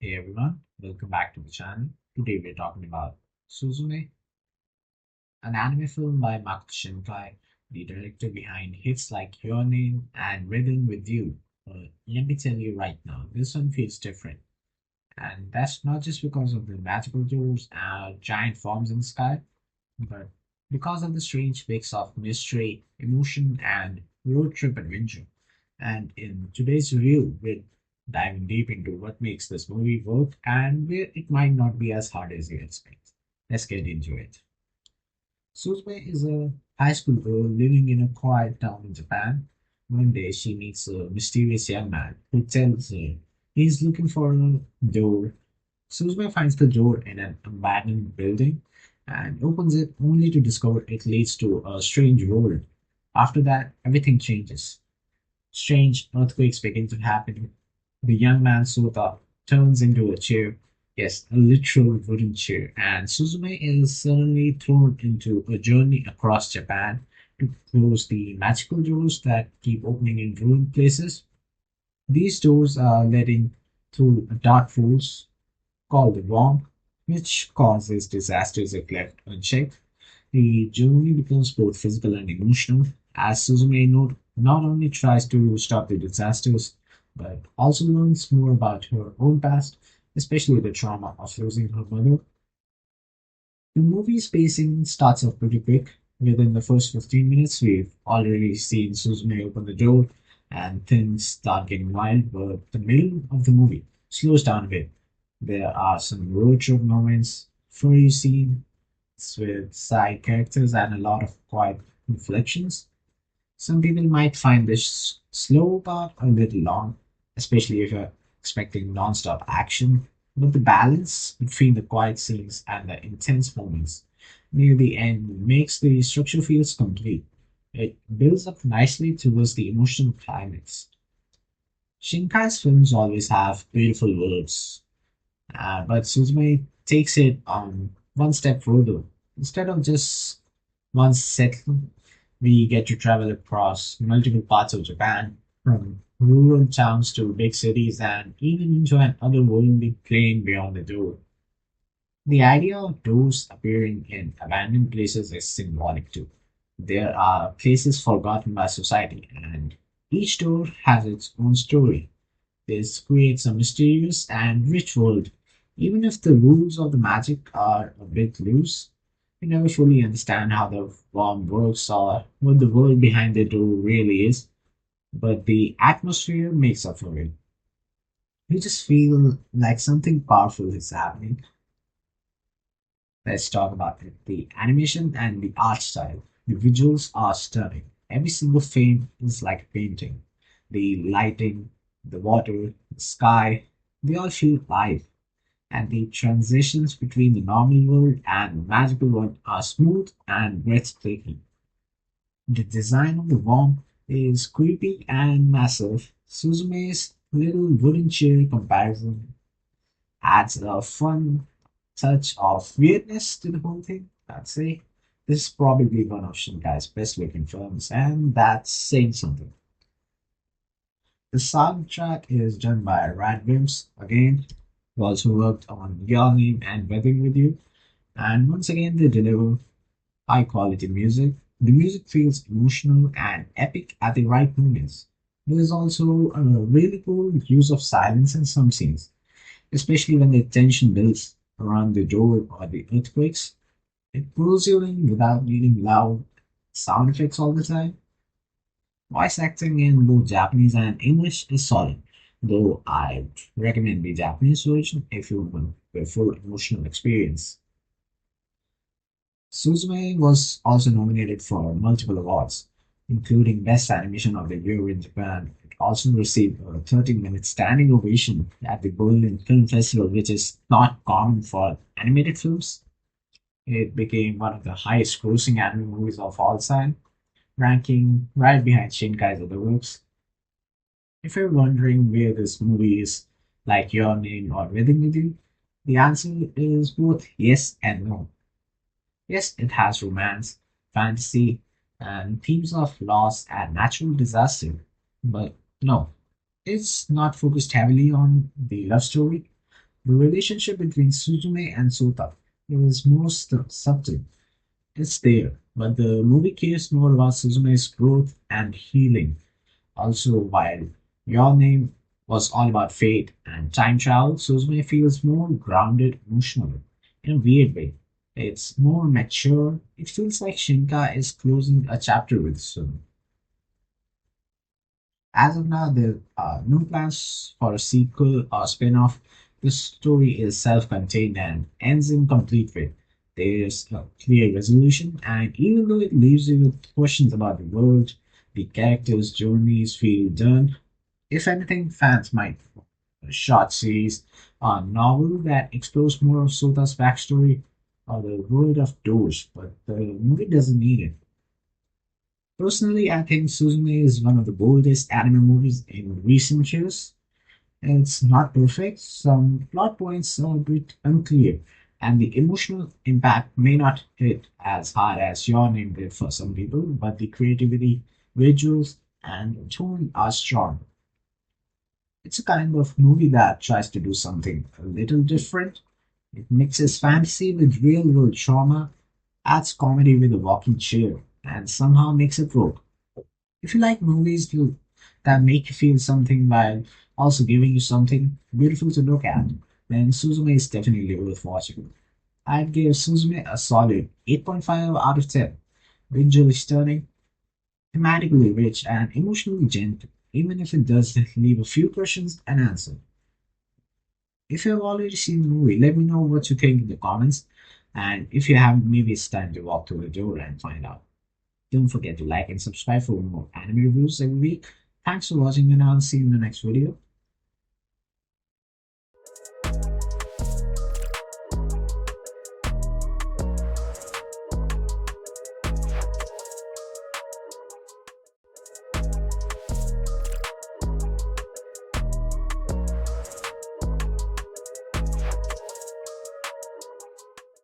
Hey everyone, welcome back to the channel. Today we're talking about Suzume, an anime film by Makoto Shinkai, the director behind hits like Your Name and Rhythm with You. Let me tell you right now, this one feels different. And that's not just because of the magical doors and giant forms in the sky, but because of the strange mix of mystery, emotion, and road trip adventure. And in today's review, we're diving deep into what makes this movie work and where it might not be as hard as you expect. Let's get into it. Suzume is a high school girl living in a quiet town in Japan. One day, she meets a mysterious young man who tells her he's looking for a door. Suzume finds the door in an abandoned building and opens it only to discover it leads to a strange world. After that, everything changes. Strange earthquakes begin to happen. The young man Sota turns into a chair, yes, a literal wooden chair, and Suzume is suddenly thrown into a journey across Japan to close the magical doors that keep opening in ruined places. These doors are leading through a dark force called the worm, which causes disasters if left unchecked. The journey becomes both physical and emotional, as Suzume not only tries to stop the disasters, but also learns more about her own past, especially the trauma of losing her mother. The movie's pacing starts off pretty quick. Within the first 15 minutes, we've already seen Suzume open the door and things start getting wild, but the middle of the movie slows down a bit. There are some road trip moments, furry scenes with side characters, and a lot of quiet reflections. Some people might find this slow part a little long, especially if you're expecting non-stop action. But the balance between the quiet scenes and the intense moments near the end makes the structure feels complete. It builds up nicely towards the emotional climax. Shinkai's films always have beautiful words, but Suzume takes it one step further. Instead of just one settle, we get to travel across multiple parts of Japan, from rural towns to big cities, and even into an otherworldly plane beyond the door. The idea of doors appearing in abandoned places is symbolic too. There are places forgotten by society, and each door has its own story. This creates a mysterious and rich world. Even if the rules of the magic are a bit loose, we never fully understand how the worm works or what the world behind the door really is, but the atmosphere makes up for it. We just feel like something powerful is happening. Let's talk about it. The animation and the art style. The visuals are stunning. Every single frame is like a painting. The lighting, the water, the sky, they all feel alive. And the transitions between the normal world and the magical one are smooth and breathtaking. The design of the worm is creepy and massive. Suzume's little wooden chair comparison adds a fun touch of weirdness to the whole thing, I'd say. This is probably one of Shinkai's best looking films, and that's saying something. The soundtrack is done by Radvims, again, who also worked on Your Name and Weathering with You. And once again, they deliver high quality music. The music feels emotional and epic at the right moments. There is also a really cool use of silence in some scenes, especially when the tension builds around the door or the earthquakes. It pulls you in without needing loud sound effects all the time. Voice acting in both Japanese and English is solid, though I'd recommend the Japanese version if you want a full emotional experience. Suzume was also nominated for multiple awards, including Best Animation of the Year in Japan. It also received a 30-minute standing ovation at the Berlin Film Festival, which is not common for animated films. It became one of the highest grossing anime movies of all time, ranking right behind Shinkai's other works. If you're wondering where this movie is like Your Name or Rhythm with You, the answer is both yes and no. Yes, it has romance, fantasy, and themes of loss and natural disaster. But no, it's not focused heavily on the love story. The relationship between Suzume and Sota is more subtle. It's there, but the movie cares more about Suzume's growth and healing. Also, while Your Name was all about fate and time travel, Suzume feels more grounded emotionally in a weird way. It's more mature. It feels like Shinka is closing a chapter with Suzume. As of now, there are no plans for a sequel or spin-off. The story is self-contained and ends in complete way. There's a clear resolution, and even though it leaves you with questions about the world, the characters' journeys feel done. If anything, fans might a short series or novel that explores more of Sota's backstory or the world of Doge, but the movie doesn't need it. Personally, I think Suzume is one of the boldest anime movies in recent years. It's not perfect, some plot points are a bit unclear, and the emotional impact may not hit as hard as Your Name did for some people, but the creativity, visuals, and tone are strong. It's a kind of movie that tries to do something a little different. It mixes fantasy with real world trauma, adds comedy with a walking chair, and somehow makes it work. If you like that make you feel something while also giving you something beautiful to look at, then Suzume is definitely worth watching. I'd give Suzume a solid 8.5 out of 10. Visually stunning, thematically rich, and emotionally gentle, even if it does leave a few questions unanswered. If you have already seen the movie, let me know what you think in the comments. And if you haven't, maybe it's time to walk through the door and find out. Don't forget to like and subscribe for more anime reviews every week. Thanks for watching, and I'll see you in the next video.